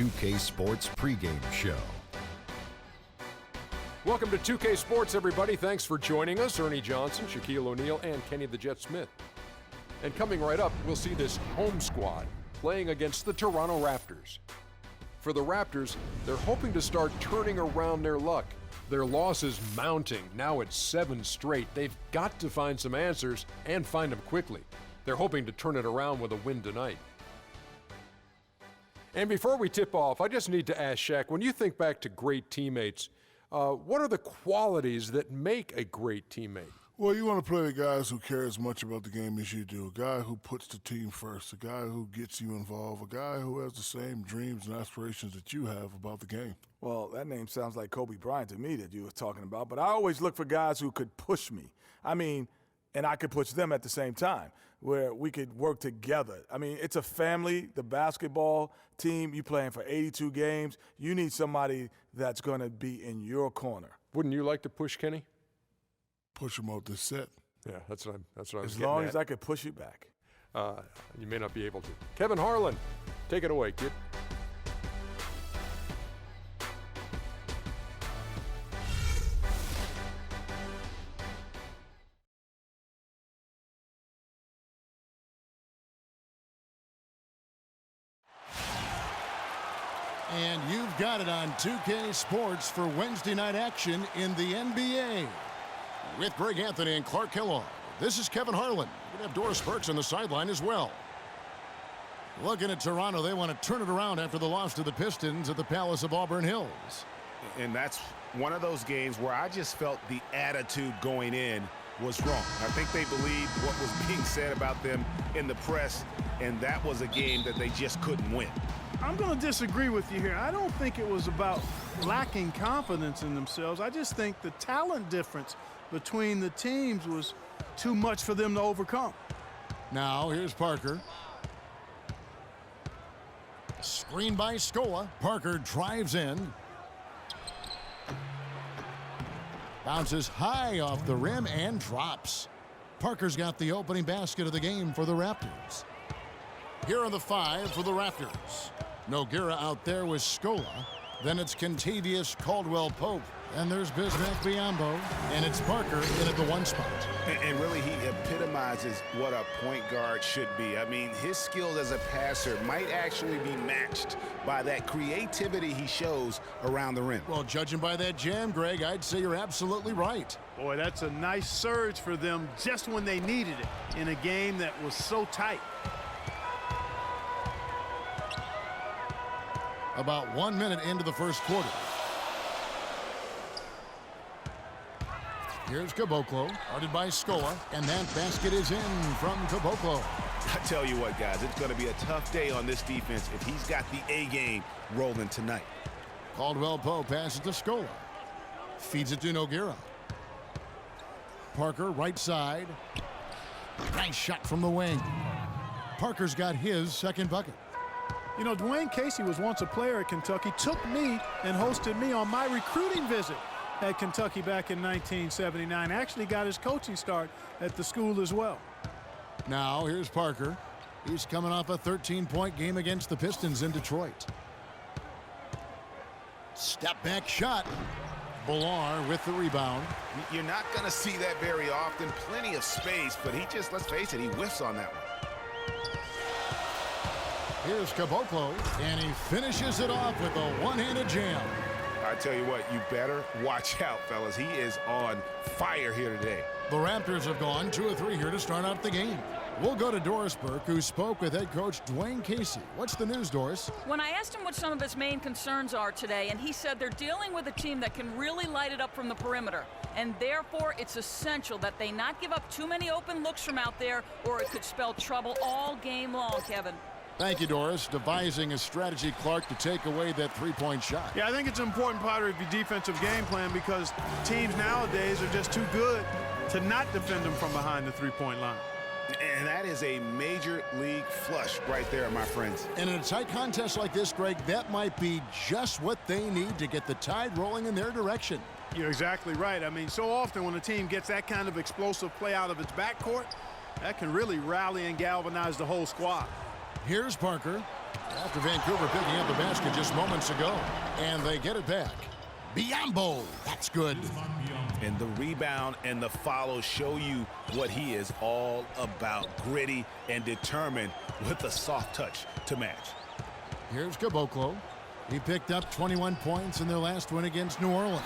2K Sports pregame show. Welcome to 2K Sports, everybody. Thanks for joining us. Ernie Johnson, Shaquille O'Neal, and Kenny the Jet Smith. And coming right up, we'll see this home squad playing against the Toronto Raptors. For the Raptors, they're hoping to start turning around their luck. Their loss is mounting. Now it's 7 straight. They've got to find some answers and find them quickly. They're hoping to turn it around with a win tonight. And before we tip off, I just need to ask Shaq, when you think back to great teammates, what are the qualities that make a great teammate? Well, you want to play the guys who care as much about the game as you do, a guy who puts the team first, a guy who gets you involved, a guy who has the same dreams and aspirations that you have about the game. Well, that name sounds like Kobe Bryant to me that you were talking about, but I always look for guys who could push me. And I could push them at the same time, where we could work together. It's a family, the basketball team, you playing for 82 games. You need somebody that's going to be in your corner. Wouldn't you like to push Kenny? Push him out this set. Yeah, that's what I was getting As long at. as I could push you back. You may not be able to. Kevin Harlan, take it away, kid. And you've got it on 2K Sports for Wednesday night action in the NBA. With Greg Anthony and Clark Kellogg, this is Kevin Harlan. We have Doris Burks on the sideline as well. Looking at Toronto, they want to turn it around after the loss to the Pistons at the Palace of Auburn Hills. And that's one of those games where I just felt the attitude going in was wrong. I think they believed what was being said about them in the press, and that was a game that they just couldn't win. I'm going to disagree with you here. I don't think it was about lacking confidence in themselves. I just think the talent difference between the teams was too much for them to overcome. Now, here's Parker. Screen by Scola. Parker drives in. Bounces high off the rim and drops. Parker's got the opening basket of the game for the Raptors. Here are the 5 for the Raptors. Nogueira out there with Scola. Then it's Kentavious Caldwell-Pope. And there's Bismack Biyombo. And it's Parker in at the 1 spot. And really, he epitomizes what a point guard should be. His skills as a passer might actually be matched by that creativity he shows around the rim. Well, judging by that jam, Greg, I'd say you're absolutely right. Boy, that's a nice surge for them just when they needed it in a game that was so tight. About 1 minute into the first quarter. Here's Caboclo, guarded by Scola, and that basket is in from Caboclo. I tell you what, guys, it's going to be a tough day on this defense if he's got the A game rolling tonight. Caldwell-Pope passes to Scola. Feeds it to Nogueira. Parker, right side. Nice shot from the wing. Parker's got his second bucket. You know, Dwayne Casey was once a player at Kentucky, took me and hosted me on my recruiting visit at Kentucky back in 1979. Actually got his coaching start at the school as well. Now here's Parker. He's coming off a 13-point game against the Pistons in Detroit. Step back shot. Villar with the rebound. You're not going to see that very often. Plenty of space, but he just, let's face it, he whiffs on that one. Here's Caboclo, and he finishes it off with a one-handed jam. I tell you what, you better watch out, fellas. He is on fire here today. The Raptors have gone 2 of 3 here to start out the game. We'll go to Doris Burke, who spoke with head coach Dwayne Casey. What's the news, Doris? When I asked him what some of his main concerns are today, and he said they're dealing with a team that can really light it up from the perimeter, and therefore it's essential that they not give up too many open looks from out there, or it could spell trouble all game long, Kevin. Thank you, Doris. Devising a strategy, Clark, to take away that three-point shot. Yeah, I think it's an important part of your defensive game plan because teams nowadays are just too good to not defend them from behind the three-point line. And that is a major league flush right there, my friends. And in a tight contest like this, Greg, that might be just what they need to get the tide rolling in their direction. You're exactly right. So often when a team gets that kind of explosive play out of its backcourt, that can really rally and galvanize the whole squad. Here's Parker. After Vancouver picking up the basket just moments ago. And they get it back. Biyombo. That's good. And the rebound and the follow show you what he is all about. Gritty and determined with a soft touch to match. Here's Caboclo. He picked up 21 points in their last win against New Orleans.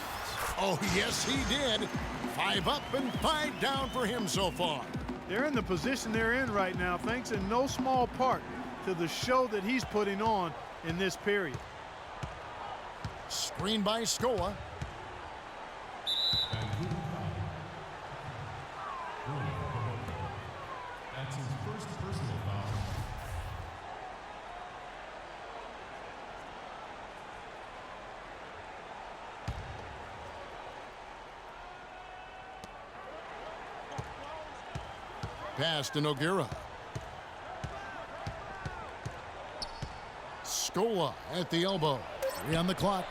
Oh, yes, he did. 5 up and 5 down for him so far. They're in the position they're in right now, thanks in no small part to the show that he's putting on in this period. Screen by Scola. That's his first personal foul. Pass to Nogueira. Scola at the elbow. 3 on the clock.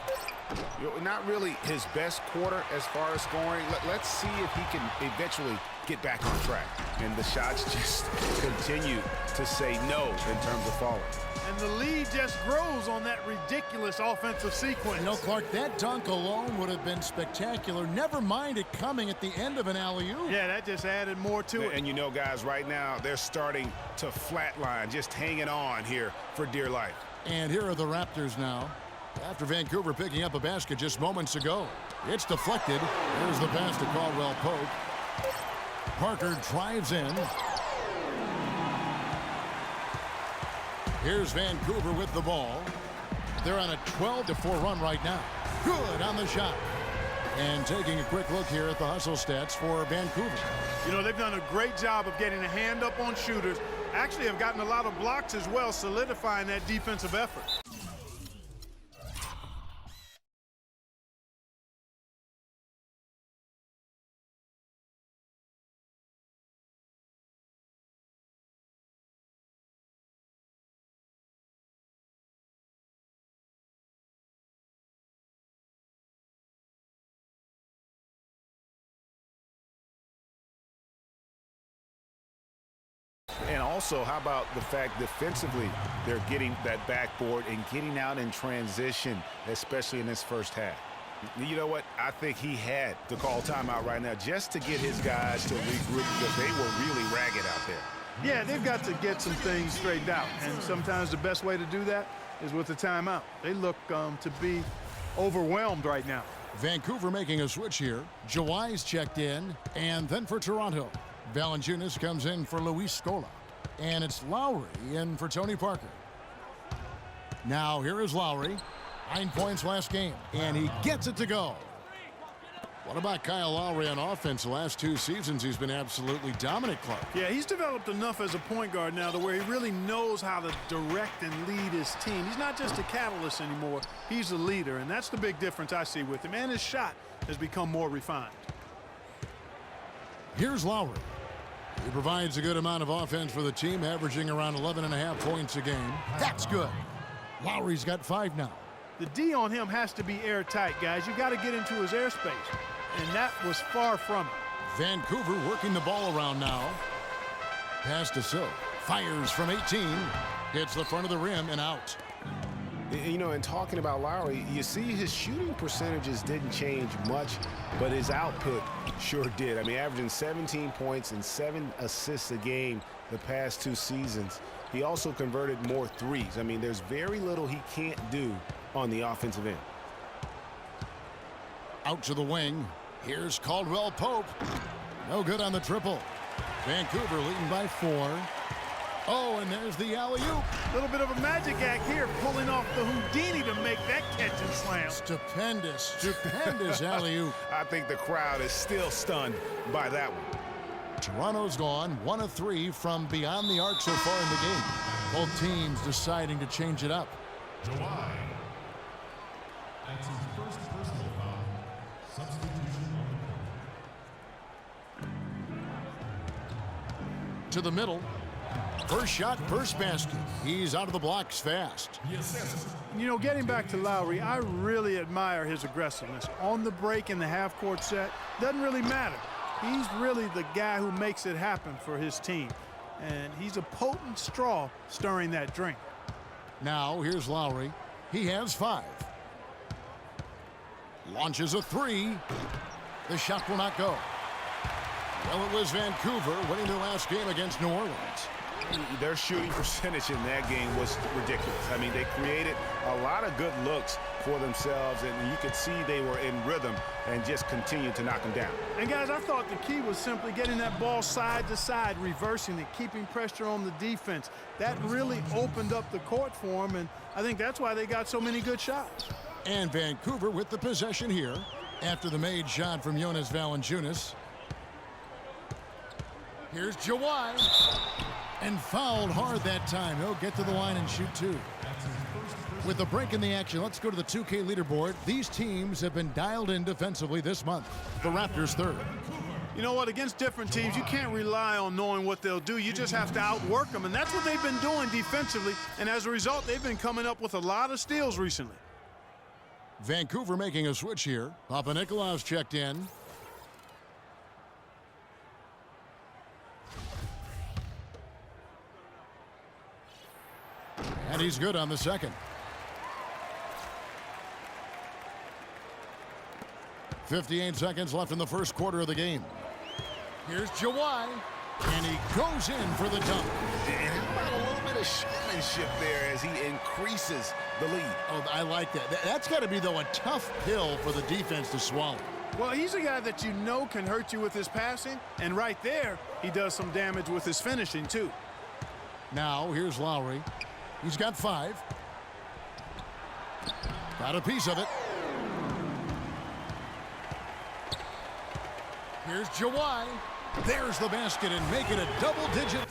Not really his best quarter as far as scoring. Let's see if he can eventually get back on track. And the shots just continue to say no in terms of falling. And the lead just grows on that ridiculous offensive sequence. You know, Clark, that dunk alone would have been spectacular. Never mind it coming at the end of an alley-oop. Yeah, that just added more to it. And you know, guys, right now they're starting to flatline, just hanging on here for dear life. And here are the Raptors now. After Vancouver picking up a basket just moments ago. It's deflected. Here's the pass to Caldwell Pope. Parker drives in. Here's Vancouver with the ball. They're on a 12-4 run right now. Good on the shot. And taking a quick look here at the hustle stats for Vancouver. You know, they've done a great job of getting a hand up on shooters. Actually have gotten a lot of blocks as well, solidifying that defensive effort. And also, how about the fact defensively they're getting that backboard and getting out in transition, especially in this first half. You know what? I think he had to call timeout right now just to get his guys to regroup because they were really ragged out there. Yeah, they've got to get some things straightened out. And sometimes the best way to do that is with a timeout. They look to be overwhelmed right now. Vancouver making a switch here. Jawai's checked in. And then for Toronto, Valanciunas comes in for Luis Scola. And it's Lowry in for Tony Parker. Now here is Lowry. 9 points last game. And he gets it to go. What about Kyle Lowry on offense? The last 2 seasons he's been absolutely dominant, Clark. Yeah, he's developed enough as a point guard now to where he really knows how to direct and lead his team. He's not just a catalyst anymore. He's a leader, and that's the big difference I see with him. And his shot has become more refined. Here's Lowry. He provides a good amount of offense for the team, averaging around 11.5 points a game. That's good. Lowry's got 5 now. The D on him has to be airtight, guys. You got to get into his airspace. And that was far from it. Vancouver working the ball around now. Pass to Silk. Fires from 18. Hits the front of the rim and out. You know, in talking about Lowry, you see his shooting percentages didn't change much, but his output sure did. I mean, averaging 17 points and 7 assists a game the past 2 seasons. He also converted more threes. I mean, there's very little he can't do on the offensive end. Out to the wing. Here's Caldwell Pope. No good on the triple. Vancouver leading by 4. Oh, and there's the alley-oop. A little bit of a magic act here, pulling off the Houdini to make that catch and slam. Stupendous alley-oop. I think the crowd is still stunned by that one. Toronto's gone 1 of 3 from beyond the arc so far in the game. Both teams deciding to change it up. Jawai. That's his first personal foul. Substitution on the court. To the middle. First shot, first basket. He's out of the blocks fast. Yes. You know, getting back to Lowry, I really admire his aggressiveness. On the break in the half-court set, doesn't really matter. He's really the guy who makes it happen for his team. and he's a potent straw stirring that drink. Now here's Lowry. He has 5. Launches a 3. The shot will not go. Well, it was Vancouver winning their last game against New Orleans. Their shooting percentage in that game was ridiculous. I mean, they created a lot of good looks for themselves, and you could see they were in rhythm and just continued to knock them down. And guys, I thought the key was simply getting that ball side to side, reversing it, keeping pressure on the defense. That really opened up the court for them, and I think that's why they got so many good shots. And Vancouver with the possession here after the made shot from Jonas Valanciunas. Here's Jawai. And fouled hard that time. He'll get to the line and shoot 2. With the break in the action, let's go to the 2K leaderboard. These teams have been dialed in defensively this month. The Raptors 3rd. You know what? Against different teams, you can't rely on knowing what they'll do. You just have to outwork them, and that's what they've been doing defensively. And as a result, they've been coming up with a lot of steals recently. Vancouver making a switch here. Papanikolaou's checked in. And he's good on the second. 58 seconds left in the first quarter of the game. Here's Jawai. And he goes in for the dunk. And how about a little bit of showmanship there as he increases the lead? Oh, I like that. That's got to be, though, a tough pill for the defense to swallow. Well, he's a guy that you know can hurt you with his passing, and right there, he does some damage with his finishing, too. Now, here's Lowry. He's got 5. Got a piece of it. Here's Jawai. There's the basket and make it a double-digit.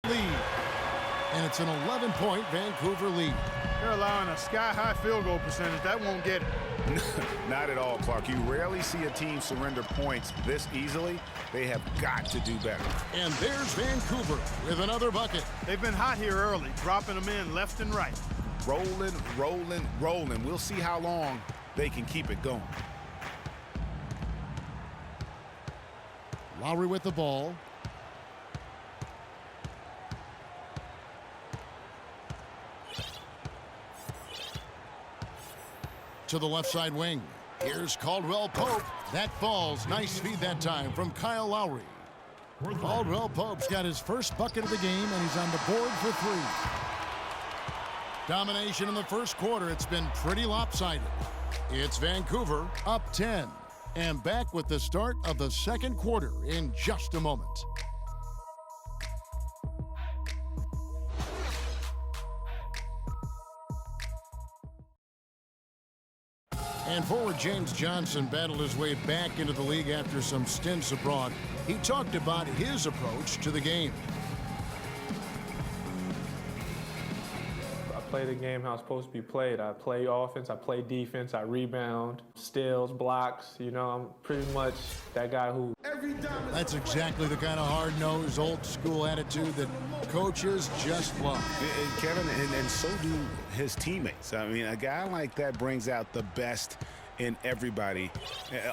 Lead. And it's an 11-point Vancouver lead. They're allowing a sky-high field goal percentage. That won't get it. Not at all, Clark. You rarely see a team surrender points this easily. They have got to do better. And there's Vancouver with another bucket. They've been hot here early, dropping them in left and right. Rolling, rolling, rolling. We'll see how long they can keep it going. Lowry with the ball. To the left side wing. Here's Caldwell Pope. That falls. Nice feed that time from Kyle Lowry. Caldwell Pope's got his first bucket of the game, and he's on the board for 3. Domination in the first quarter. It's been pretty lopsided. It's Vancouver up 10. And back with the start of the second quarter in just a moment. And forward James Johnson battled his way back into the league after some stints abroad. He talked about his approach to the game. I play the game how it's supposed to be played. I play offense, I play defense, I rebound, steals, blocks. You know, I'm pretty much that guy who... That's exactly the kind of hard-nosed, old-school attitude that coaches just love. And Kevin, and so do his teammates. I mean, a guy like that brings out the best in everybody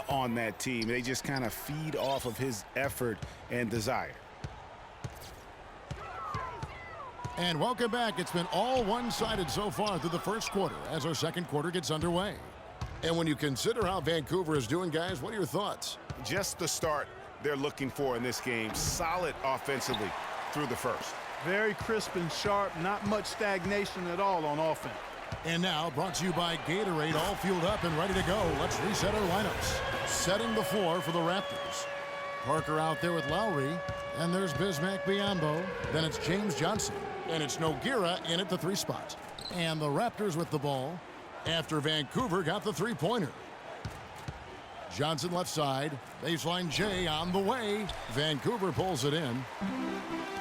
on that team. They just kind of feed off of his effort and desire. And welcome back. It's been all one-sided so far through the first quarter as our second quarter gets underway. And when you consider how Vancouver is doing, guys, what are your thoughts? Just the start they're looking for in this game. Solid offensively through the first. Very crisp and sharp, not much stagnation at all on offense. And now, brought to you by Gatorade, all fueled up and ready to go. Let's reset our lineups. Setting the floor for the Raptors. Parker out there with Lowry. And there's Bismack Biyombo. Then it's James Johnson. And it's Nogueira in at the 3 spot. And the Raptors with the ball after Vancouver got the 3-pointer. Johnson left side. Baseline J on the way. Vancouver pulls it in.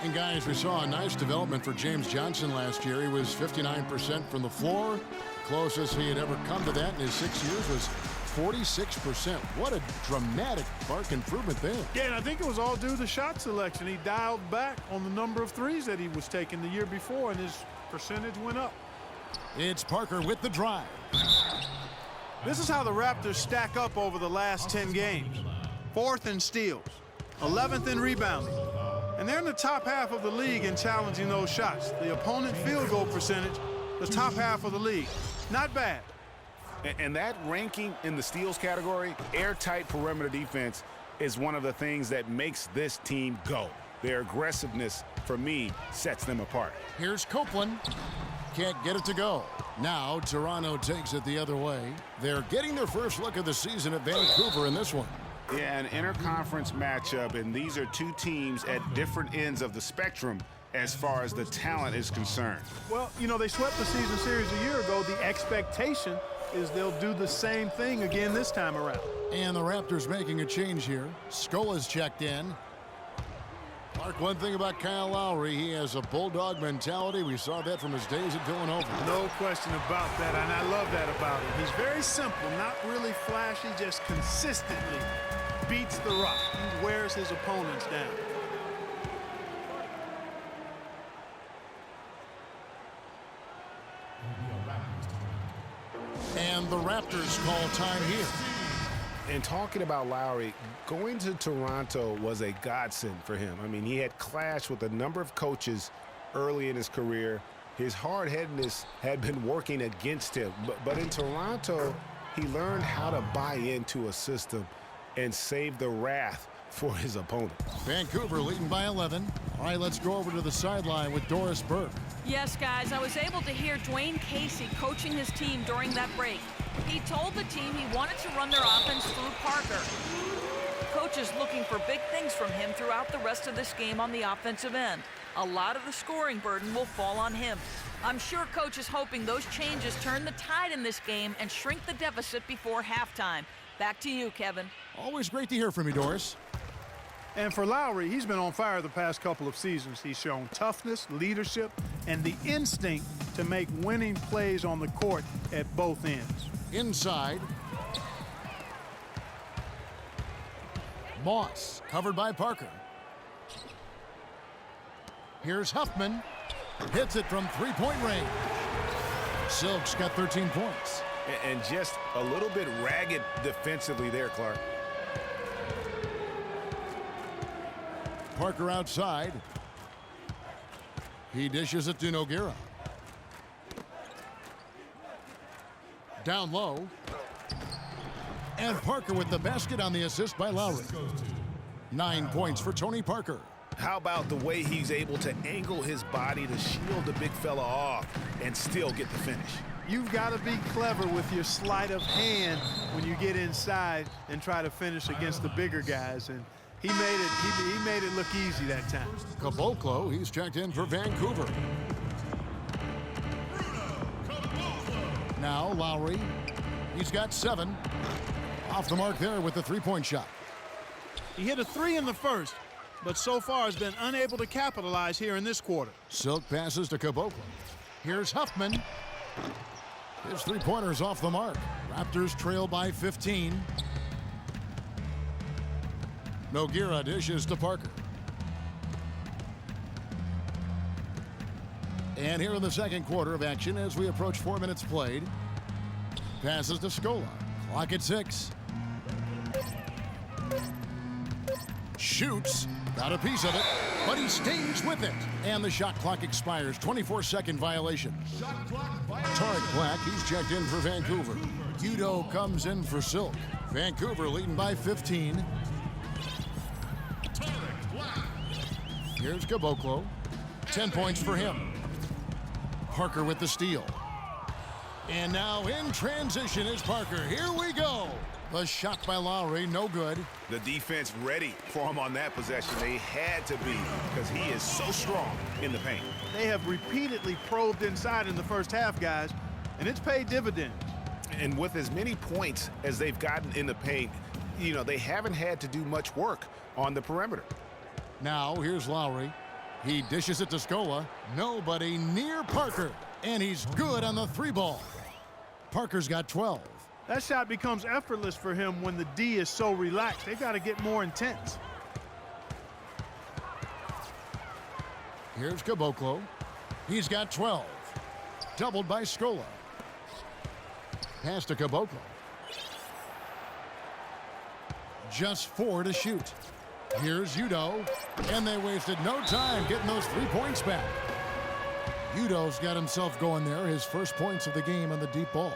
And guys, we saw a nice development for James Johnson last year. He was 59% from the floor. Closest he had ever come to that in his 6 years was 46%. What a dramatic mark improvement there. Yeah, and I think it was all due to shot selection. He dialed back on the number of threes that he was taking the year before, and his percentage went up. It's Parker with the drive. This is how the Raptors stack up over the last 10 games. 4th in steals, 11th in rebounding. And they're in the top half of the league in challenging those shots. The opponent field goal percentage, the top half of the league. Not bad. And that ranking in the steals category, airtight perimeter defense, is one of the things that makes this team go. Their aggressiveness, for me, sets them apart. Here's Copeland. Can't get it to go. Now Toronto takes it the other way. They're getting their first look of the season at Vancouver in this one. Yeah, an interconference matchup, and these are two teams at different ends of the spectrum as far as the talent is concerned. Well, you know, they swept the season series a year ago. The expectation is they'll do the same thing again this time around. And the Raptors making a change here. Skola's checked in. Mark, one thing about Kyle Lowry, he has a bulldog mentality. We saw that from his days at Villanova. No question about that, and I love that about him. He's very simple, not really flashy, just consistently beats the rock. He wears his opponents down. And the Raptors call time here. And talking about Lowry, going to Toronto was a godsend for him. I mean, he had clashed with a number of coaches early in his career. His hard-headedness had been working against him. But in Toronto, he learned how to buy into a system and save the wrath for his opponent. Vancouver leading by 11. All right, let's go over to the sideline with Doris Burke. Yes, guys, I was able to hear Dwayne Casey coaching his team during that break. He told the team he wanted to run their offense through Parker. Coach is looking for big things from him throughout the rest of this game on the offensive end. A lot of the scoring burden will fall on him. I'm sure Coach is hoping those changes turn the tide in this game and shrink the deficit before halftime. Back to you, Kevin. Always great to hear from you, Doris. And for Lowry, he's been on fire the past couple of seasons. He's shown toughness, leadership, and the instinct to make winning plays on the court at both ends. Inside. Moss, covered by Parker. Here's Huffman. Hits it from three-point range. Silk's got 13 points. And just a little bit ragged defensively there, Clark. Parker outside. He dishes it to Nogueira. Down low. And Parker with the basket on the assist by Lowry. 9 points for Tony Parker. How about the way he's able to angle his body to shield the big fella off and still get the finish? You've got to be clever with your sleight of hand when you get inside and try to finish against the bigger guys. And he made it look easy that time. Caboclo, he's checked in for Vancouver. Now Lowry, he's got 7. Off the mark there with the three-point shot. He hit a 3 in the first, but so far has been unable to capitalize here in this quarter. Silk passes to Caboclo. Here's Huffman. His three-pointer's off the mark. Raptors trail by 15. Nogueira dishes to Parker. And here in the second quarter of action as we approach 4 minutes played. Passes to Scola. Clock at 6. Shoots. Got a piece of it, but he stays with it. And the shot clock expires. 24-second violation. Tarek Black, he's checked in for Vancouver. Udo comes in for Silk. Vancouver leading by 15. Here's Caboclo. 10 points for him. Parker with the steal. And now in transition is Parker. Here we go. The shot by Lowry, no good. The defense ready for him on that possession. They had to be because he is so strong in the paint. They have repeatedly probed inside in the first half, guys, and it's paid dividends. And with as many points as they've gotten in the paint, you know, they haven't had to do much work on the perimeter. Now here's Lowry. He dishes it to Scola. Nobody near Parker. And he's good on the 3 ball. Parker's got 12. That shot becomes effortless for him when the D is so relaxed. They got to get more intense. Here's Caboclo. He's got 12. Doubled by Scola. Pass to Caboclo. Just 4 to shoot. Here's Udoh. And they wasted no time getting those 3 points back. Udoh's got himself going there. His first points of the game on the deep ball.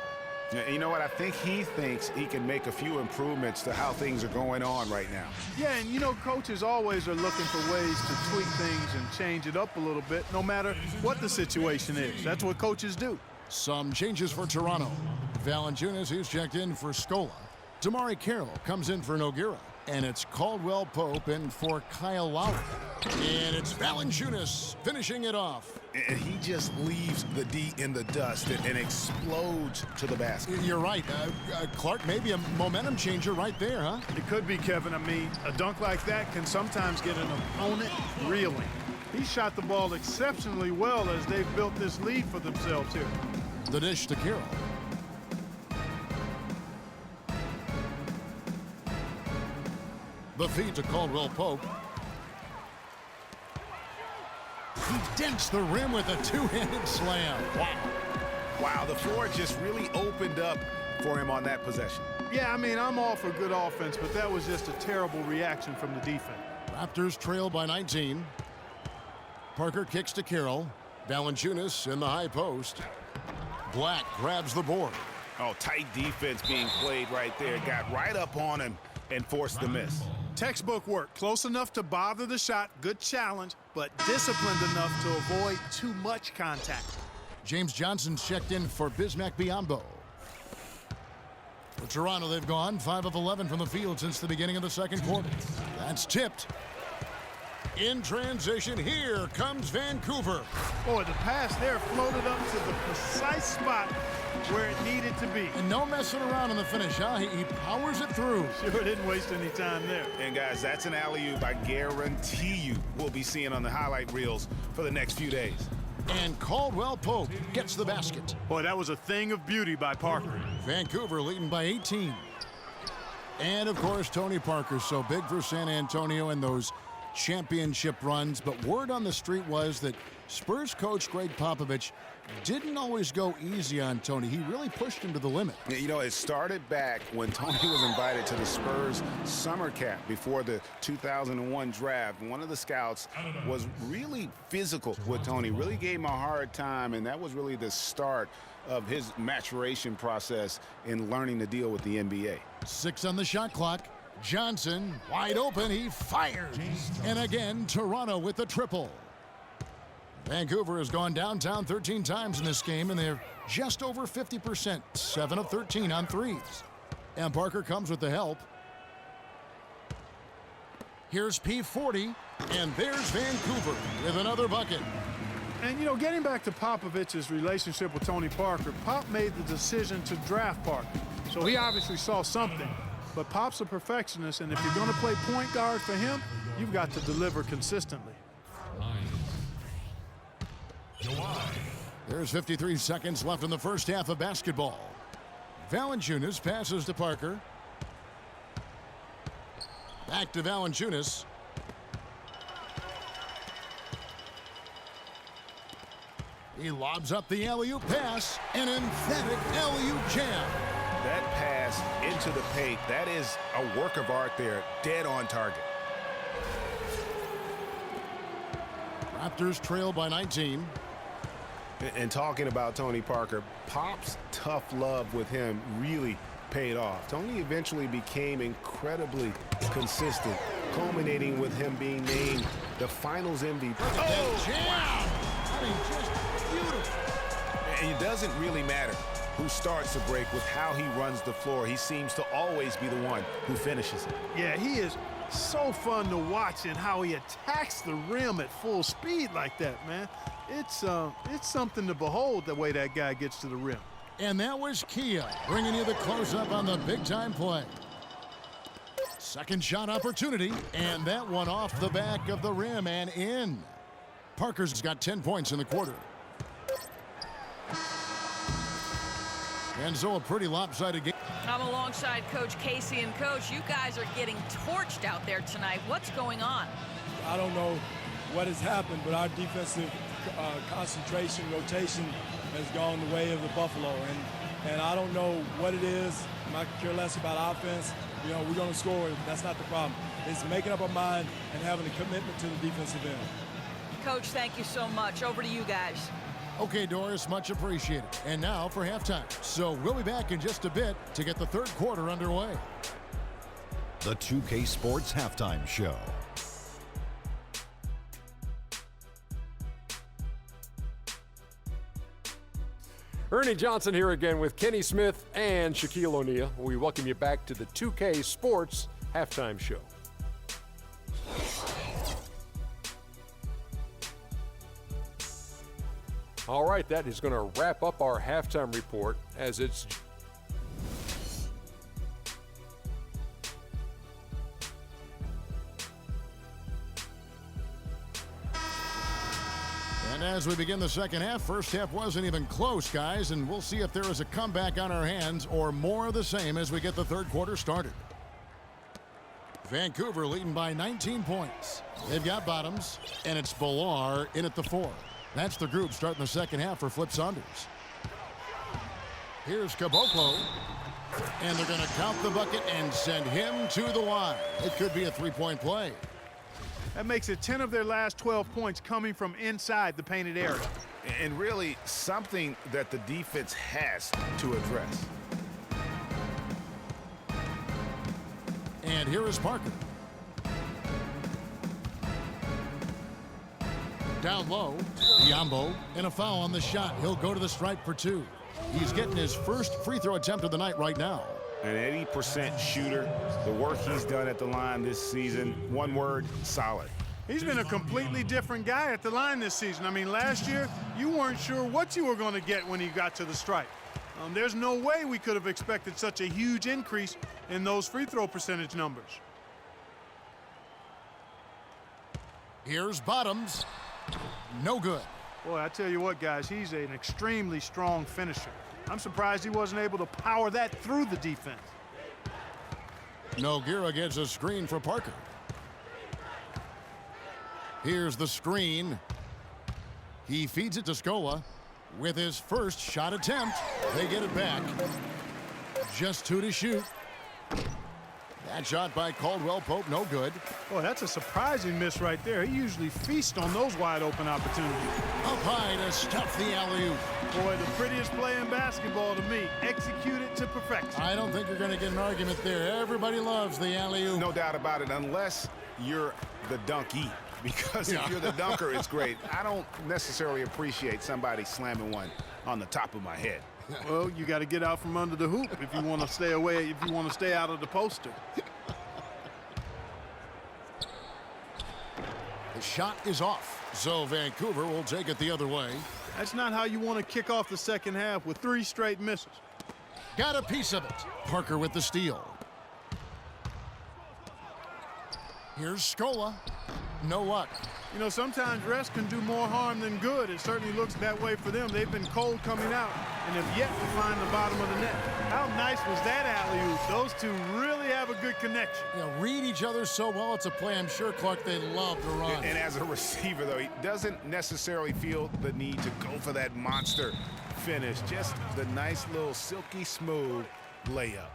Yeah, you know what? I think he thinks he can make a few improvements to how things are going on right now. Yeah, and you know, coaches always are looking for ways to tweak things and change it up a little bit, no matter what the situation is. That's what coaches do. Some changes for Toronto. Valanciunas, who's checked in for Scola. Damari Carroll comes in for Nogueira. And it's Caldwell Pope in for Kyle Lowry. And it's Valanciunas finishing it off. And he just leaves the D in the dust and explodes to the basket. You're right. Clark, maybe a momentum changer right there, huh? It could be, Kevin. I mean, a dunk like that can sometimes get an opponent reeling. He shot the ball exceptionally well as they've built this lead for themselves here. The dish to Carroll. The feed to Caldwell Pope. He dents the rim with a two-handed slam. Wow. Wow, the floor just really opened up for him on that possession. Yeah, I mean, I'm all for good offense, but that was just a terrible reaction from the defense. Raptors trail by 19. Parker kicks to Carroll. Valanciunas in the high post. Black grabs the board. Oh, tight defense being played right there. Got right up on him and forced the miss. Textbook work. Close enough to bother the shot. Good challenge, but disciplined enough to avoid too much contact. James Johnson's checked in for Bismack Biyombo. For Toronto, they've gone 5 of 11 from the field since the beginning of the second quarter. That's tipped. In transition, here comes Vancouver. Boy, the pass there floated up to the precise spot where it needed to be. And no messing around in the finish, huh? He powers it through. Sure didn't waste any time there. And guys, that's an alley-oop I guarantee you we'll be seeing on the highlight reels for the next few days. And Caldwell Pope gets the basket. Boy, that was a thing of beauty by Parker. Vancouver leading by 18. And, of course, Tony Parker, so big for San Antonio in those championship runs. But word on the street was that Spurs coach Greg Popovich didn't always go easy on Tony. He really pushed him to the limit. You know, it started back when Tony was invited to the Spurs summer camp before the 2001 draft. One of the scouts was really physical with Tony, really gave him a hard time, and that was really the start of his maturation process in learning to deal with the NBA. 6 on the shot clock. Johnson wide open. He fires. And again, Toronto with the triple. Vancouver has gone downtown 13 times in this game, and they're just over 50%, 7 of 13 on threes. And Parker comes with the help. Here's P40, and there's Vancouver with another bucket. And, you know, getting back to Popovich's relationship with Tony Parker, Pop made the decision to draft Parker. So he obviously saw something. But Pop's a perfectionist, and if you're going to play point guard for him, you've got to deliver consistently. There's 53 seconds left in the first half of basketball. Valanciunas passes to Parker. Back to Valanciunas. He lobs up the alley-oop pass. An emphatic alley-oop jam. That pass into the paint, that is a work of art there, dead on target. Raptors trail by 19. And talking about Tony Parker, Pop's tough love with him really paid off. Tony eventually became incredibly consistent, culminating with him being named the Finals MVP. Oh, jam! I mean, just beautiful. And it doesn't really matter who starts the break with how he runs the floor. He seems to always be the one who finishes it. Yeah, he is so fun to watch, and how he attacks the rim at full speed like that, man. It's something to behold, the way that guy gets to the rim. And that was Kia bringing you the close-up on the big-time play. Second shot opportunity, and that one off the back of the rim and in. Parker's got 10 points in the quarter. And so a pretty lopsided game. I'm alongside Coach Casey, and Coach, you guys are getting torched out there tonight. What's going on? I don't know what has happened, but our defensive concentration, rotation has gone the way of the Buffalo, and I don't know what it is. I could care less about offense. You know, we're going to score. That's not the problem. It's making up our mind and having a commitment to the defensive end. Coach, thank you so much. Over to you guys. Okay, Doris, much appreciated. And now for halftime. So we'll be back in just a bit to get the third quarter underway. The 2K Sports Halftime Show. Ernie Johnson here again with Kenny Smith and Shaquille O'Neal. We welcome you back to the 2K Sports Halftime Show. All right, that is going to wrap up our halftime report as it's And as we begin the second half, first half wasn't even close, guys, and we'll see if there is a comeback on our hands or more of the same as we get the third quarter started. Vancouver leading by 19 points. They've got Bottoms, and it's Bilar in at the 4. That's the group starting the second half for Flip Saunders. Here's Caboclo, and they're going to count the bucket and send him to the line. It could be a three-point play. That makes it 10 of their last 12 points coming from inside the painted area. And really something that the defense has to address. And here is Parker. Down low, Diambo, and a foul on the shot. He'll go to the stripe for 2. He's getting his first free throw attempt of the night right now. An 80% shooter. The work he's done at the line this season, one word, solid. He's been a completely different guy at the line this season. I mean, last year, you weren't sure what you were going to get when he got to the stripe. There's no way we could have expected such a huge increase in those free throw percentage numbers. Here's Bottoms. No good. Boy, I tell you what, guys, he's an extremely strong finisher. I'm surprised he wasn't able to power that through the defense. Nogueira gets a screen for Parker. Here's the screen. He feeds it to Scola with his first shot attempt. They get it back. Just 2 to shoot. That shot by Caldwell Pope, no good. Boy, that's a surprising miss right there. He usually feasts on those wide open opportunities. Up high to stuff the alley-oop. Boy, the prettiest play in basketball to me. Execute it to perfection. I don't think you're going to get an argument there. Everybody loves the alley-oop. No doubt about it, unless you're the donkey. Because if you're the dunker, it's great. I don't necessarily appreciate somebody slamming one on the top of my head. Well, you got to get out from under the hoop if you want to stay away, if you want to stay out of the poster. The shot is off, so Vancouver will take it the other way. That's not how you want to kick off the second half with 3 straight misses. Got a piece of it. Parker with the steal. Here's Scola. No luck. You know, sometimes rest can do more harm than good. It certainly looks that way for them. They've been cold coming out and have yet to find the bottom of the net. How nice was that alley-oop? Those two really have a good connection. Read each other so well. It's a play I'm sure, Clark, they love to run. And as a receiver, though, he doesn't necessarily feel the need to go for that monster finish. Just the nice little silky smooth layup.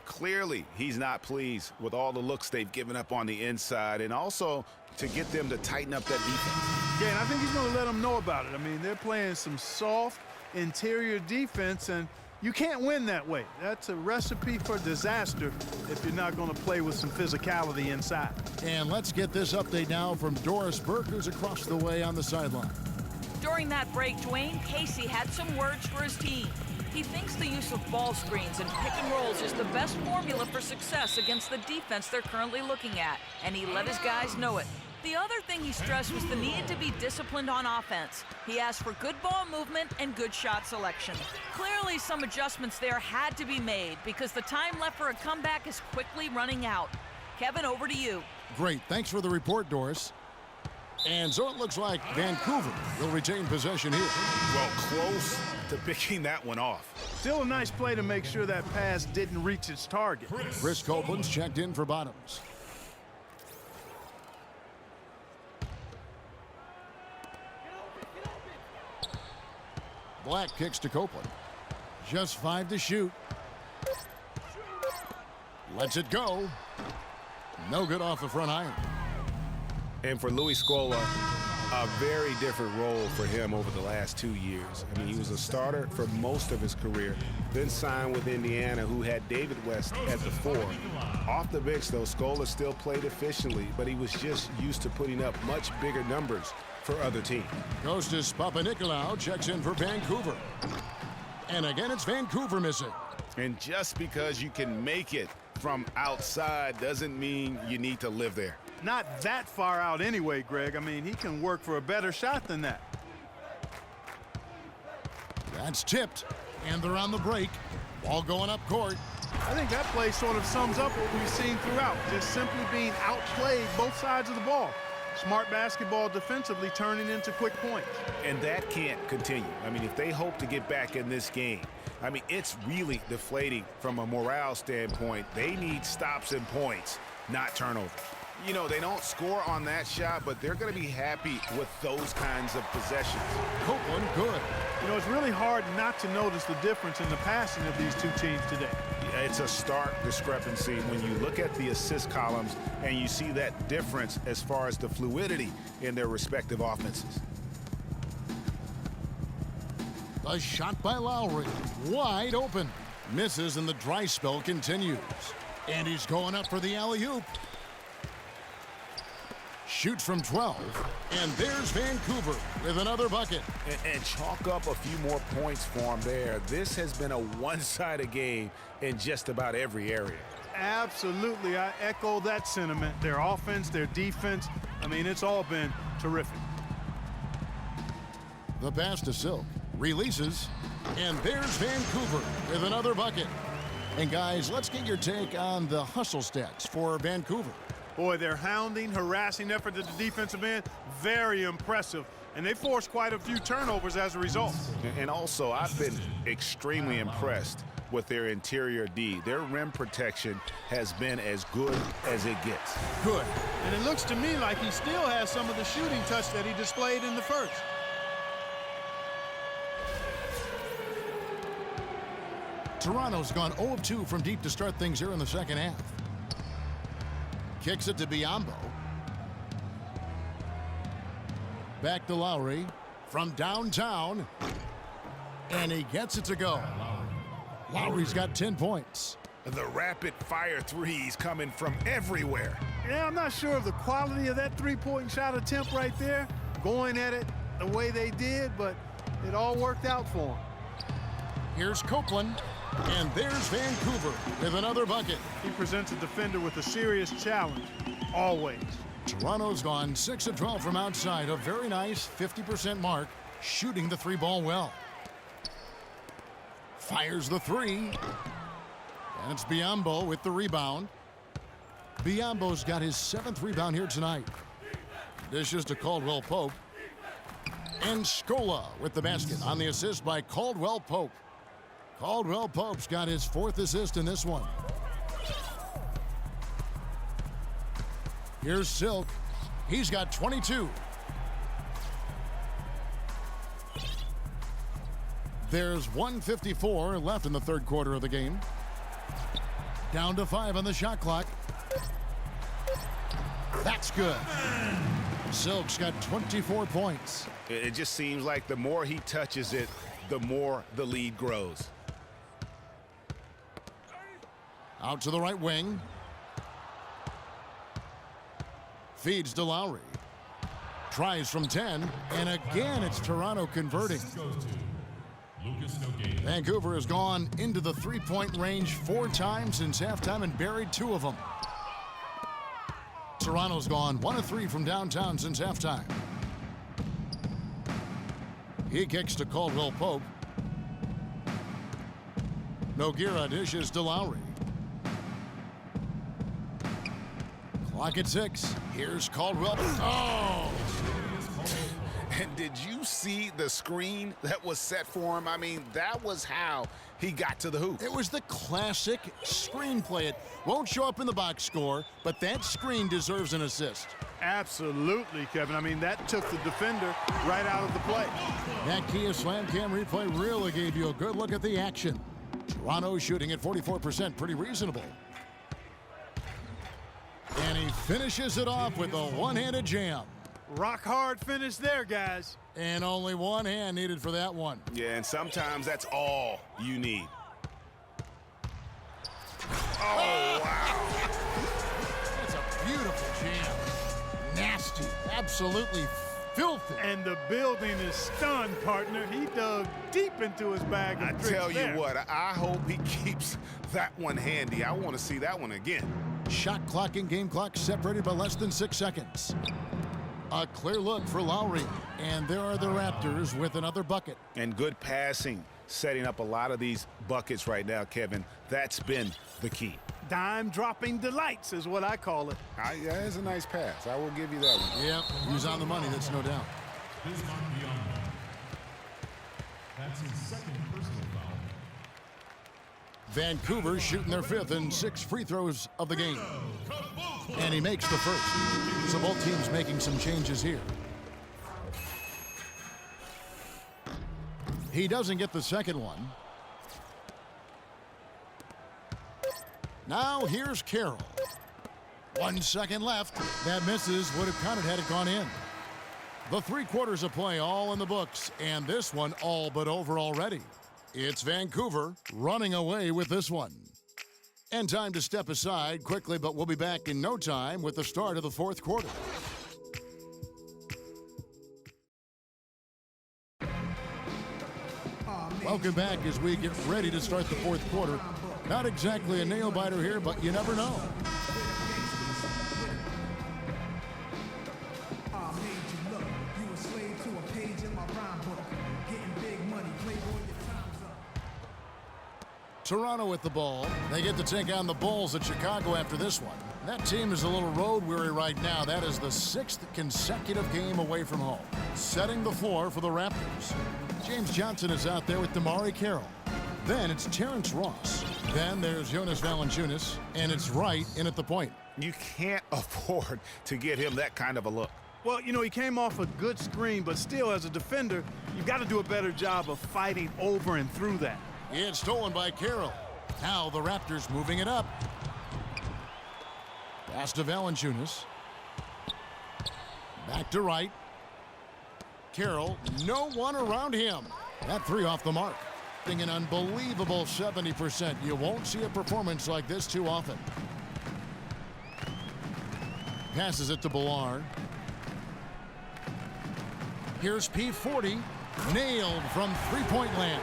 Clearly, he's not pleased with all the looks they've given up on the inside, and also to get them to tighten up that defense. Yeah, and I think he's going to let them know about it. I mean, they're playing some soft interior defense, and you can't win that way. That's a recipe for disaster if you're not going to play with some physicality inside. And let's get this update now from Doris Burke, who's across the way on the sideline. During that break, Dwayne Casey had some words for his team. He thinks the use of ball screens and pick and rolls is the best formula for success against the defense they're currently looking at, and he let his guys know it. The other thing he stressed was the need to be disciplined on offense. He asked for good ball movement and good shot selection. Clearly, some adjustments there had to be made because the time left for a comeback is quickly running out. Kevin, over to you. Great. Thanks for the report, Doris. And so it looks like Vancouver will retain possession here. Well, close to picking that one off. Still a nice play to make sure that pass didn't reach its target. Chris Copeland's checked in for Bottoms. Black kicks to Copeland. Just 5 to shoot. Lets it go. No good off the front iron. And for Louis Scola, a very different role for him over the last 2 years. I mean, he was a starter for most of his career, then signed with Indiana, who had David West at the 4. Off the bench, though, Scola still played efficiently, but he was just used to putting up much bigger numbers for other teams. Kostas Papanikolaou checks in for Vancouver. And again, it's Vancouver missing. And just because you can make it from outside doesn't mean you need to live there. Not that far out anyway, Greg. I mean, he can work for a better shot than that. That's tipped, and they're on the break. Ball going up court. I think that play sort of sums up what we've seen throughout. Just simply being outplayed both sides of the ball. Smart basketball defensively turning into quick points. And that can't continue. I mean, if they hope to get back in this game, I mean, it's really deflating from a morale standpoint. They need stops and points, not turnovers. You know, they don't score on that shot, but they're going to be happy with those kinds of possessions. Copeland good. You know, it's really hard not to notice the difference in the passing of these two teams today. It's a stark discrepancy when you look at the assist columns and you see that difference as far as the fluidity in their respective offenses. A shot by Lowry. Wide open. Misses and the dry spell continues. And he's going up for the alley-oop. Shoots from 12. And there's Vancouver with another bucket. And chalk up a few more points for him there. This has been a one-sided game in just about every area. Absolutely. I echo that sentiment. Their offense, their defense. I mean, it's all been terrific. The pass to Silk. Releases. And there's Vancouver with another bucket. And guys, let's get your take on the hustle stats for Vancouver. Boy, their hounding, harassing effort at the defensive end, very impressive. And they forced quite a few turnovers as a result. And also, I've been extremely impressed with their interior D. Their rim protection has been as good as it gets. Good. And it looks to me like he still has some of the shooting touch that he displayed in the first. Toronto's gone 0 of 2 from deep to start things here in the second half. Kicks it to Biyombo. Back to Lowry from downtown. And he gets it to go. Lowry's got 10 points. The rapid-fire threes coming from everywhere. Yeah, I'm not sure of the quality of that three-point shot attempt right there. Going at it the way they did, but it all worked out for them. Here's Copeland. And there's Vancouver with another bucket. He presents a defender with a serious challenge, always. Toronto's gone 6 of 12 from outside, a very nice 50% mark, shooting the 3-ball well. Fires the 3. And it's Biyombo with the rebound. Biyombo's got his 7th rebound here tonight. Dishes to Caldwell Pope. And Scola with the basket on the assist by Caldwell Pope. Caldwell Pope's got his 4th assist in this one. Here's Silk. He's got 22. There's 1:54 left in the third quarter of the game. Down to 5 on the shot clock. That's good. Silk's got 24 points. It just seems like the more he touches it, the more the lead grows. Out to the right wing. Feeds to Lowry. Tries from 10. And again, it's Toronto converting. Vancouver has gone into the three-point range 4 times since halftime and buried 2 of them. Toronto's gone 1 of 3 from downtown since halftime. He kicks to Caldwell Pope. Nogueira dishes to Lowry. Clock at 6. Here's Caldwell. Oh! And did you see the screen that was set for him? I mean, that was how he got to the hoop. It was the classic screenplay. It won't show up in the box score, but that screen deserves an assist. Absolutely, Kevin. I mean, that took the defender right out of the play. That Kia Slam Cam replay really gave you a good look at the action. Toronto shooting at 44%, pretty reasonable. And he finishes it off with a one-handed jam. Rock hard finish there, guys. And only one hand needed for that one. Yeah, and sometimes that's all you need. Oh, wow. That's a beautiful jam. Nasty, absolutely filthy. And the building is stunned, partner. He dug deep into his bag of tricks tell you there. what, I hope he keeps that one handy. I want to see that one again. Shot clock and game clock separated by less than 6 seconds. A clear look for Lowry, and there are the Raptors with another bucket. And good passing, setting up a lot of these buckets right now, Kevin. That's been the key. Dime-dropping delights is what I call it. Yeah, it's a nice pass. I will give you that one. Yep, he's on the money, that's no doubt. Bismarck Biyombo. That's his second personal foul. Vancouver shooting their 5th and 6 free throws of the game. And he makes the first. So both teams making some changes here. He doesn't get the second one. Now here's Carroll. 1 second left. That misses, would have counted had it gone in. The 3 quarters of play all in the books, and this one all but over already. It's Vancouver running away with this one. And time to step aside quickly, but we'll be back in no time with the start of the 4th quarter. Welcome back as we get ready to start the 4th quarter. Not exactly a nail-biter here, but you never know. Toronto with the ball. They get to take on the Bulls at Chicago after this one. That team is a little road weary right now. That is the 6th consecutive game away from home. Setting the floor for the Raptors. James Johnson is out there with DeMarre Carroll. Then it's Terrence Ross. Then there's Jonas Valanciunas, and it's Wright in at the point. You can't afford to get him that kind of a look. Well, you know, he came off a good screen, but still, as a defender, you've got to do a better job of fighting over and through that. It's stolen by Carroll. Now the Raptors moving it up. Pass to Valanciunas. Back to Wright. Carroll, no one around him. That 3 off the mark. An unbelievable 70%. You won't see a performance like this too often. Passes it to Ballard. Here's P40. Nailed from three-point land.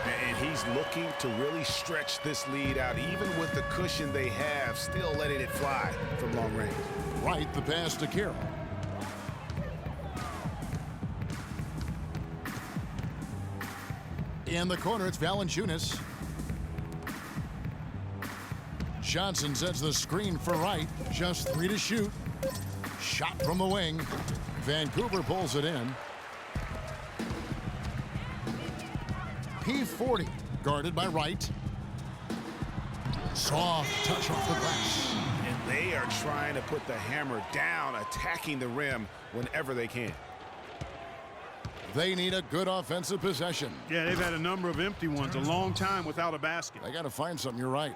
And he's looking to really stretch this lead out, even with the cushion they have, still letting it fly from long range. Right, the pass to Carroll. In the corner, it's Valanciunas. Johnson sets the screen for Wright. Just 3 to shoot. Shot from the wing. Vancouver pulls it in. P40 guarded by Wright. Soft touch off the glass. And they are trying to put the hammer down, attacking the rim whenever they can. They need a good offensive possession. Yeah, they've had a number of empty ones, a long time without a basket. They got to find something, you're right.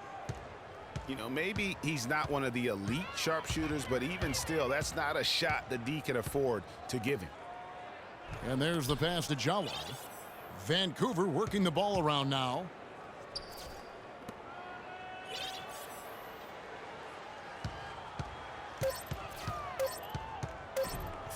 You know, maybe he's not one of the elite sharpshooters, but even still, that's not a shot that D can afford to give him. And there's the pass to Jawa. Vancouver working the ball around now.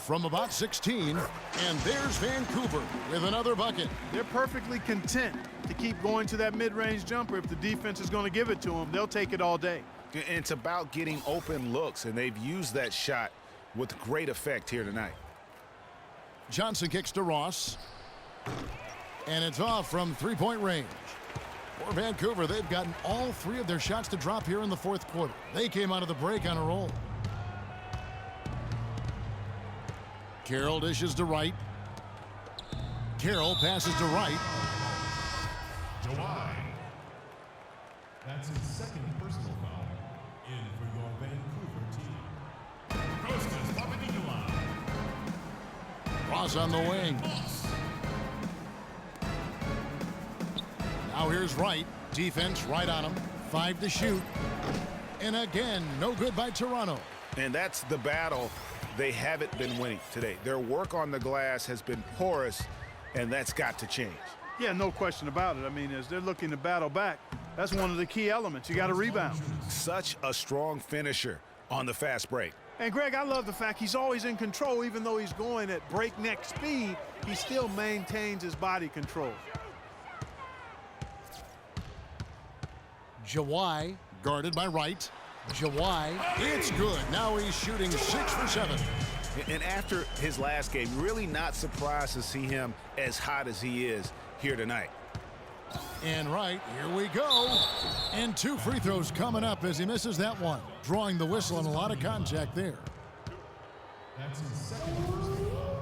From about 16, and there's Vancouver with another bucket. They're perfectly content to keep going to that mid-range jumper. If the defense is going to give it to them, they'll take it all day. And it's about getting open looks, and they've used that shot with great effect here tonight. Johnson kicks to Ross. And it's off from three-point range. For Vancouver, they've gotten all 3 of their shots to drop here in the 4th quarter. They came out of the break on a roll. Carroll dishes to right. Carroll passes to right. Jawai. That's his second personal foul. In for your Vancouver team. Kostas Papanikolaou. Ross on the wing. Now here's Wright. Defense right on him. 5 to shoot. And again, no good by Toronto. And that's the battle they haven't been winning today. Their work on the glass has been porous, and that's got to change. Yeah, no question about it. I mean, as they're looking to battle back, that's one of the key elements. You got to rebound. Such a strong finisher on the fast break. And, Greg, I love the fact he's always in control. Even though he's going at breakneck speed, he still maintains his body control. Jawai guarded by Wright. Jawai, it's good. Now he's shooting 6 for 7. And after his last game, really not surprised to see him as hot as he is here tonight. And Wright, here we go. And 2 free throws coming up as he misses that one. Drawing the whistle and a lot of contact there. That's his second personal foul.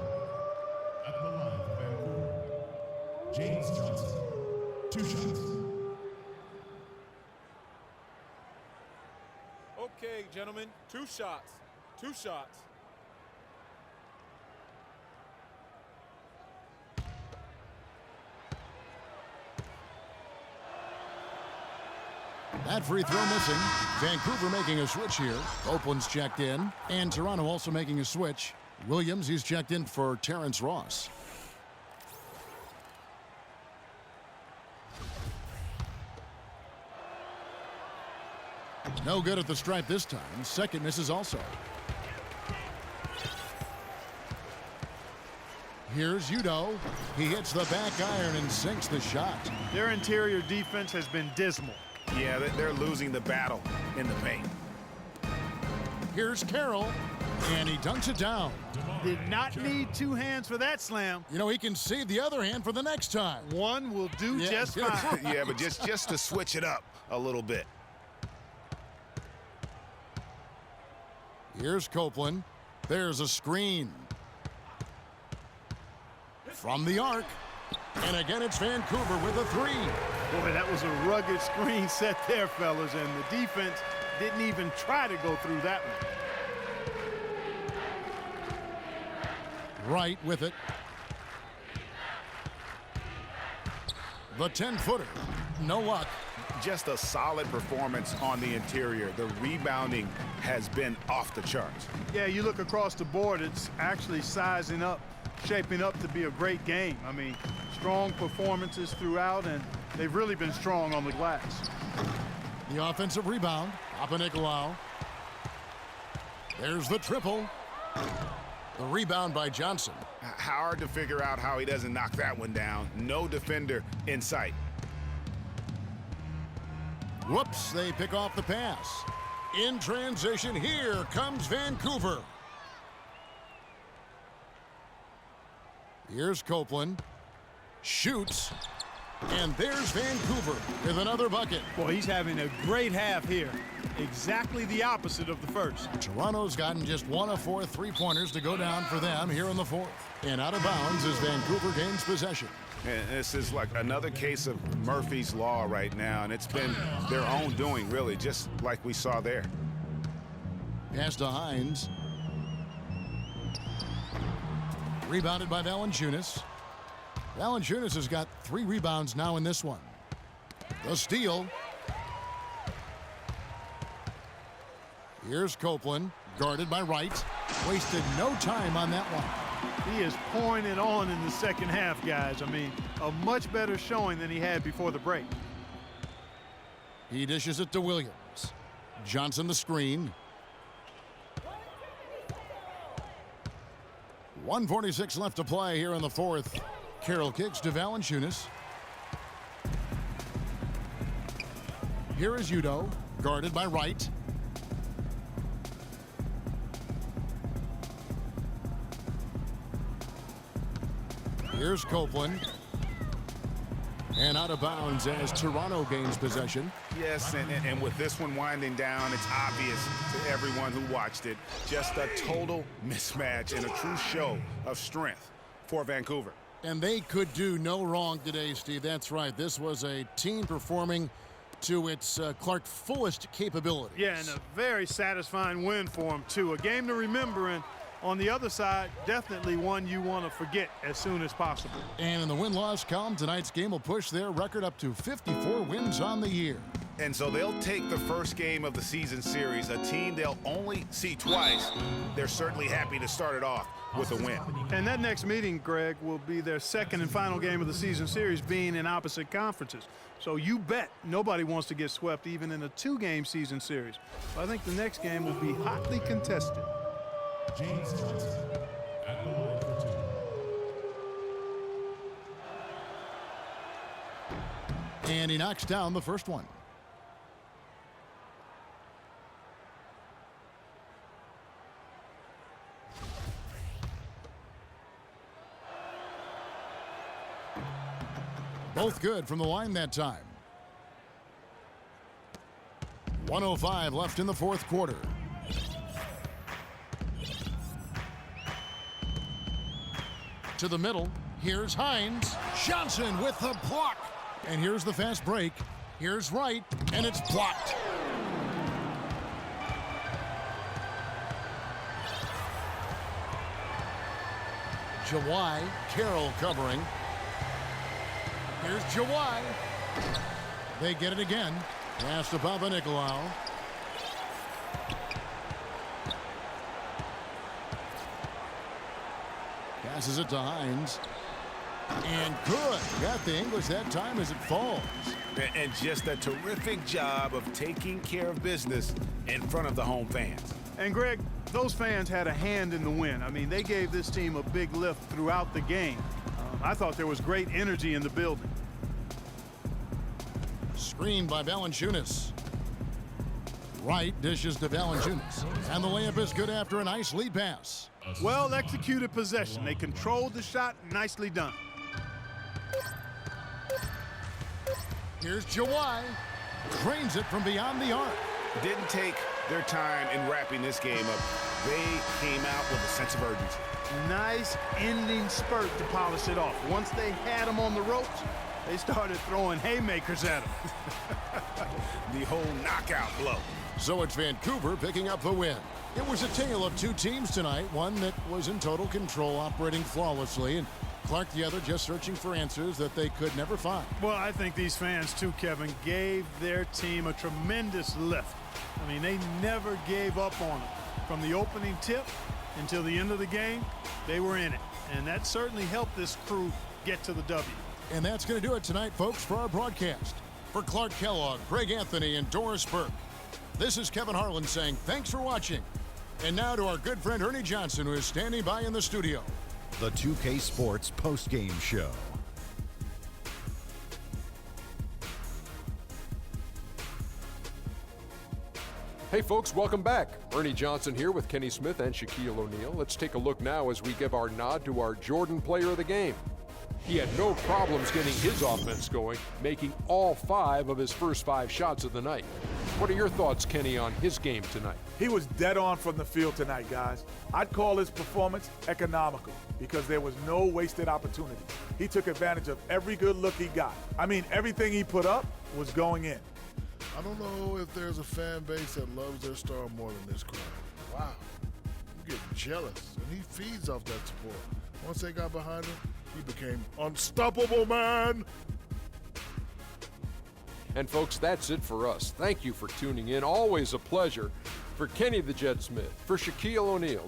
At the line for Vancouver, James Johnson. 2 shots. Okay, gentlemen, 2 shots. 2 shots. That free throw missing. Vancouver making a switch here. Copeland's checked in. And Toronto also making a switch. Williams, he's checked in for Terrence Ross. No good at the stripe this time. Second misses also. Here's Udo. He hits the back iron and sinks the shot. Their interior defense has been dismal. Yeah, they're losing the battle in the paint. Here's Carroll, and he dunks it down. Did not need 2 hands for that slam. You know, he can save the other hand for the next time. One will do just fine. Yeah, but just to switch it up a little bit. Here's Copeland. There's a screen. From the arc. And again, it's Vancouver with a 3. Boy, that was a rugged screen set there, fellas, and the defense didn't even try to go through that one. Right with it. The 10-footer. No luck. Just a solid performance on the interior. The rebounding has been off the charts. Yeah, you look across the board, it's actually sizing up, shaping up to be a great game. I mean, strong performances throughout, and they've really been strong on the glass. The offensive rebound. Papanikolaou. There's the triple. The rebound by Johnson. Hard to figure out how he doesn't knock that one down. No defender in sight. Whoops, they pick off the pass. In transition, here comes Vancouver. Here's Copeland. Shoots. And there's Vancouver with another bucket. Boy, he's having a great half here. Exactly the opposite of the first. Toronto's gotten just 1 of 4 3-pointers to go down for them here in the 4th. And out of bounds as Vancouver gains possession. And this is like another case of Murphy's Law right now, and it's been their own doing, really, just like we saw there. Pass to Hines. Rebounded by Valanciunas. Valanciunas has got 3 rebounds now in this one. The steal. Here's Copeland, guarded by Wright. Wasted no time on that one. He is pouring it on in the second half, guys. I mean, a much better showing than he had before the break. He dishes it to Williams. Johnson the screen. 1:46 left to play here in the 4th. Carroll kicks to Valanciunas. Here is Udo, guarded by Wright. Here's Copeland. And out of bounds as Toronto gains possession. Yes, and with this one winding down, it's obvious to everyone who watched it. Just a total mismatch and a true show of strength for Vancouver. And they could do no wrong today, Steve. That's right. This was a team performing to its Clark fullest capabilities. Yeah, and a very satisfying win for them, too. A game to remember, and on the other side, definitely one you want to forget as soon as possible. And in the win-loss column, tonight's game will push their record up to 54 wins on the year. And so they'll take the first game of the season series, a team they'll only see twice. They're certainly happy to start it off with a win. And that next meeting, Greg, will be their second and final game of the season series, being in opposite conferences. So you bet nobody wants to get swept even in a 2-game season series. So I think the next game will be hotly contested. James Johnson at the line for 2. And he knocks down the first one. Both good from the line that time. 1:05 left in the fourth quarter. To the middle. Here's Hines. Johnson with the block. And here's the fast break. Here's Wright, and it's blocked. Jawai, Carroll covering. Here's Jawai. They get it again. Pass to Papanikolaou. Passes it to Hines. And good. Got the English that time as it falls. And just a terrific job of taking care of business in front of the home fans. And Greg, those fans had a hand in the win. I mean, they gave this team a big lift throughout the game. I thought there was great energy in the building. Screened by Valanciunas. Wright dishes to Valanciunas. And the layup is good after a nice lead pass. Well executed possession. They controlled the shot. Nicely done. Here's Jawai. Drains it from beyond the arc. Didn't take their time in wrapping this game up. They came out with a sense of urgency. Nice ending spurt to polish it off. Once they had him on the ropes, they started throwing haymakers at him. The whole knockout blow. So it's Vancouver picking up the win. It was a tale of two teams tonight, one that was in total control, operating flawlessly, and Clark the other just searching for answers that they could never find. Well, I think these fans too, Kevin, gave their team a tremendous lift. I mean, they never gave up on it. From the opening tip until the end of the game, they were in it. And that certainly helped this crew get to the W. And that's going to do it tonight, folks, for our broadcast. For Clark Kellogg, Greg Anthony, and Doris Burke, this is Kevin Harlan saying thanks for watching. And now to our good friend Ernie Johnson, who is standing by in the studio. The 2K Sports postgame show. Hey folks, welcome back. Ernie Johnson here with Kenny Smith and Shaquille O'Neal. Let's take a look now as we give our nod to our Jordan player of the game. He had no problems getting his offense going, making all 5 of his first 5 shots of the night. What are your thoughts, Kenny, on his game tonight? He was dead on from the field tonight, guys. I'd call his performance economical because there was no wasted opportunity. He took advantage of every good look he got. I mean, everything he put up was going in. I don't know if there's a fan base that loves their star more than this crowd. Wow. I'm getting jealous, and he feeds off that support. Once they got behind him, he became unstoppable, man. And folks, that's it for us. Thank you for tuning in. Always a pleasure. For Kenny the Jet Smith, for Shaquille O'Neal,